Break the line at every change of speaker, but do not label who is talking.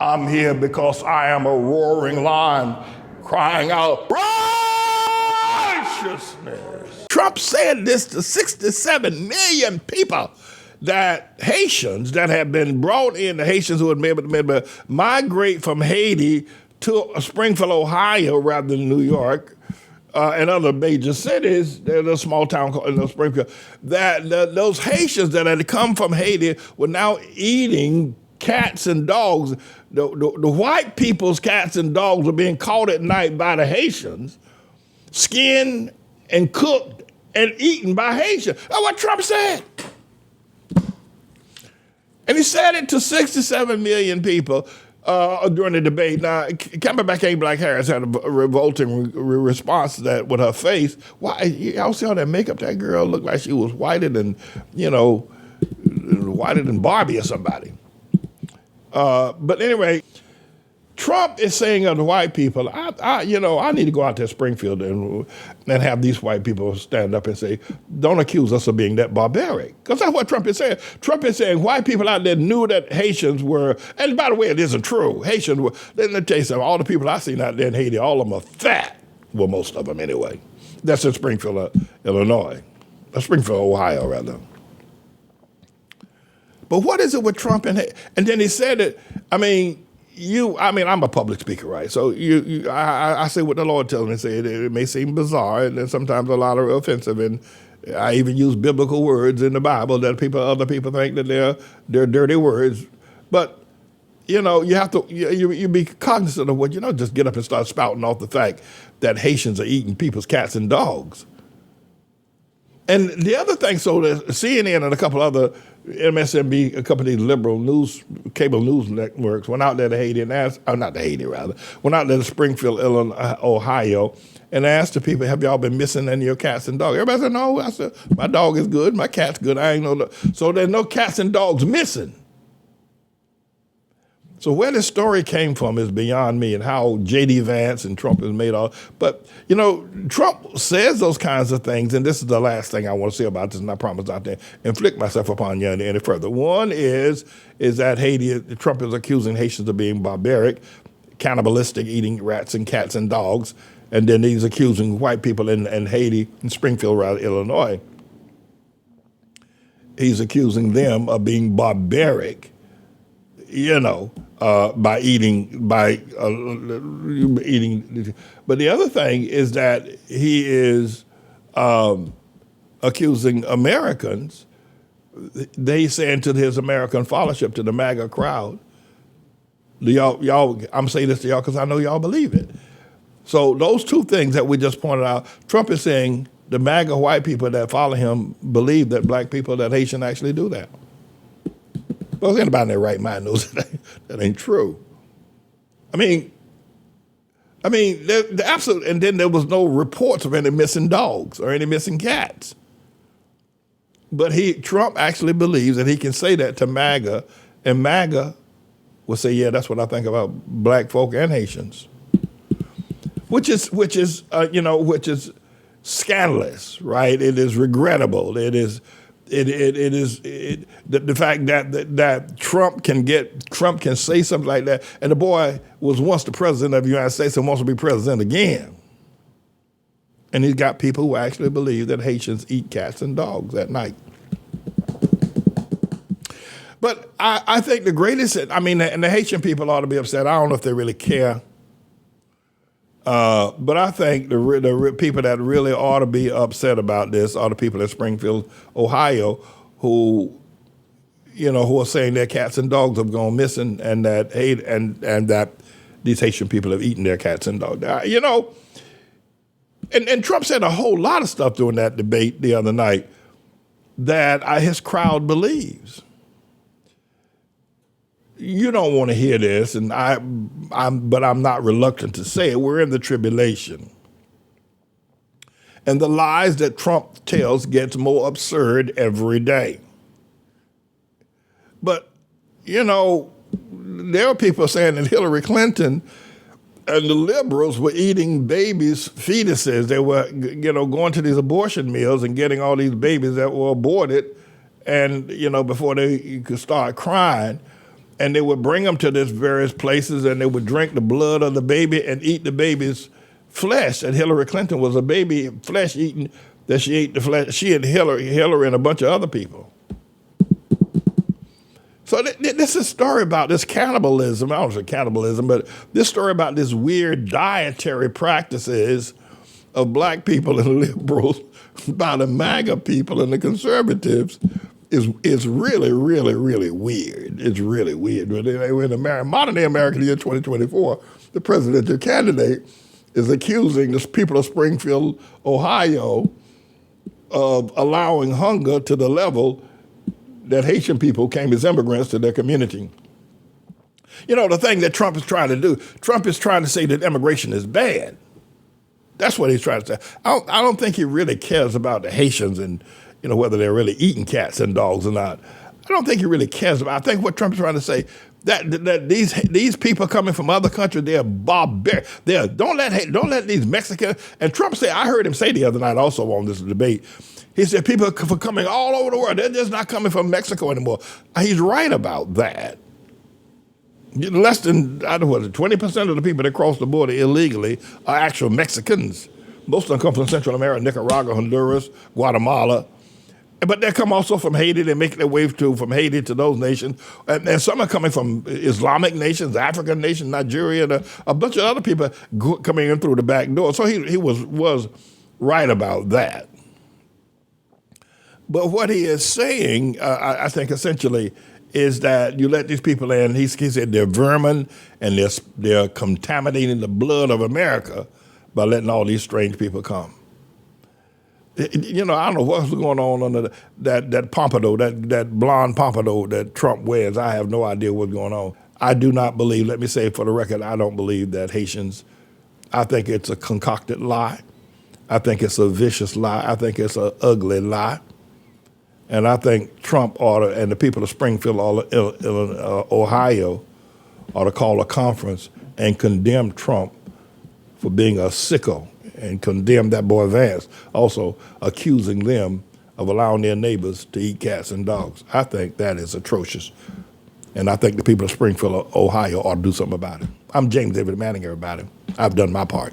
I'm here because I am a roaring lion crying out righteousness. Trump said this to 67 million people, that Haitians that have been brought in, the Haitians who had been able to migrate from Haiti to Springfield, Ohio, rather than New York, and other major cities. There's a small town called Springfield. Those Haitians that had come from Haiti were now eating cats and dogs. The white people's cats and dogs were being caught at night by the Haitians, skinned and cooked and eaten by Haitians. That's what Trump said. And he said it to 67 million people during the debate. Now, Campbell-McCain Black Harris had a revolting response to that with her face. Why? Y'all see all that makeup? That girl looked like she was whiter than, whiter than Barbie or somebody. But anyway, Trump is saying of the white people, I need to go out to Springfield and have these white people stand up and say, don't accuse us of being that barbaric. Because that's what Trump is saying. Trump is saying white people out there knew that Haitians were, and by the way, it isn't true. Haitians were, let me tell you something, all the people I've seen out there in Haiti, all of them are fat. Well, most of them anyway. That's in Springfield, Illinois. Springfield, Ohio, rather. But what is it with Trump and then he said it, I'm a public speaker, right? So I say what the Lord tells me to say. It may seem bizarre and sometimes a lot of offensive, and I even use biblical words in the Bible that other people think that they're dirty words. But you have to you be cognizant of what just get up and start spouting off the fact that Haitians are eating people's cats and dogs. And the other thing, so that CNN and a couple other MSNBC, a couple of these liberal cable news networks went out there to Haiti and asked, went out there to Springfield, Illinois, Ohio, and asked the people, have y'all been missing any of your cats and dogs? Everybody said, no. I said, my dog is good, my cat's good, I ain't know. So there's no cats and dogs missing. So where this story came from is beyond me, and how J.D. Vance and Trump has made all. But, Trump says those kinds of things, and this is the last thing I want to say about this, and I promise not to inflict myself upon you any further. One is that Trump is accusing Haitians of being barbaric, cannibalistic, eating rats and cats and dogs, and then he's accusing white people in Haiti, in Springfield, rather, Illinois. He's accusing them of being barbaric, by eating. But the other thing is that he is accusing Americans. They saying to his American followership, to the MAGA crowd, y'all. I'm saying this to y'all because I know y'all believe it. So those two things that we just pointed out, Trump is saying the MAGA white people that follow him believe that black people, that Haitians actually do that. Well, anybody in their right mind knows that ain't true. The absolute, and then there was no reports of any missing dogs or any missing cats. But Trump actually believes that he can say that to MAGA, and MAGA will say, yeah, that's what I think about black folk and Haitians, which is scandalous, right? It is regrettable. The fact that Trump can say something like that, and the boy was once the president of the United States and wants to be president again. And he's got people who actually believe that Haitians eat cats and dogs at night. But I think the greatest, and the Haitian people ought to be upset. I don't know if they really care. But I think the people that really ought to be upset about this are the people in Springfield, Ohio, who are saying their cats and dogs have gone missing, and that that these Haitian people have eaten their cats and dogs. And Trump said a whole lot of stuff during that debate the other night that his crowd believes. You don't want to hear this, but I'm not reluctant to say it. We're in the tribulation. And the lies that Trump tells gets more absurd every day. But, there are people saying that Hillary Clinton and the liberals were eating babies' fetuses. They were, going to these abortion mills and getting all these babies that were aborted, and, before they could start crying. and they would bring them to these various places, and they would drink the blood of the baby and eat the baby's flesh. And Hillary Clinton was a baby flesh eating, that she ate the flesh. She and Hillary and a bunch of other people. So this is a story about this cannibalism. I don't say cannibalism, but this story about this weird dietary practices of black people and liberals by the MAGA people and the conservatives is really, really, really weird. It's really weird. In modern day America, year 2024, the presidential candidate is accusing the people of Springfield, Ohio, of allowing hunger to the level that Haitian people came as immigrants to their community. You know, the thing that Trump is trying to do, Trump is trying to say that immigration is bad. That's what he's trying to say. I don't think he really cares about the Haitians and, you know, whether they're really eating cats and dogs or not. I don't think he really cares about. I think what Trump's trying to say, that these people coming from other countries, they're barbaric. Don't let these Mexicans, and Trump said, I heard him say the other night also on this debate, he said people are coming all over the world. They're just not coming from Mexico anymore. He's right about that. Less than, I don't know, 20% of the people that cross the border illegally are actual Mexicans. Most of them come from Central America, Nicaragua, Honduras, Guatemala. But they come also from Haiti. They make their way from Haiti to those nations. And some are coming from Islamic nations, African nations, Nigeria, and a bunch of other people coming in through the back door. So he was right about that. But what he is saying, I think essentially, is that you let these people in. He said they're vermin and they're contaminating the blood of America by letting all these strange people come. You know, I don't know what's going on under that pompadour, that blonde pompadour that Trump wears. I have no idea what's going on. I do not believe, let me say for the record, I don't believe that Haitians, I think it's a concocted lie. I think it's a vicious lie. I think it's an ugly lie. And I think Trump and the people of Springfield, Ohio, ought to call a conference and condemn Trump for being a sicko and condemn that boy Vance, also accusing them of allowing their neighbors to eat cats and dogs. I think that is atrocious. And I think the people of Springfield, Ohio ought to do something about it. I'm James David Manning, everybody. I've done my part.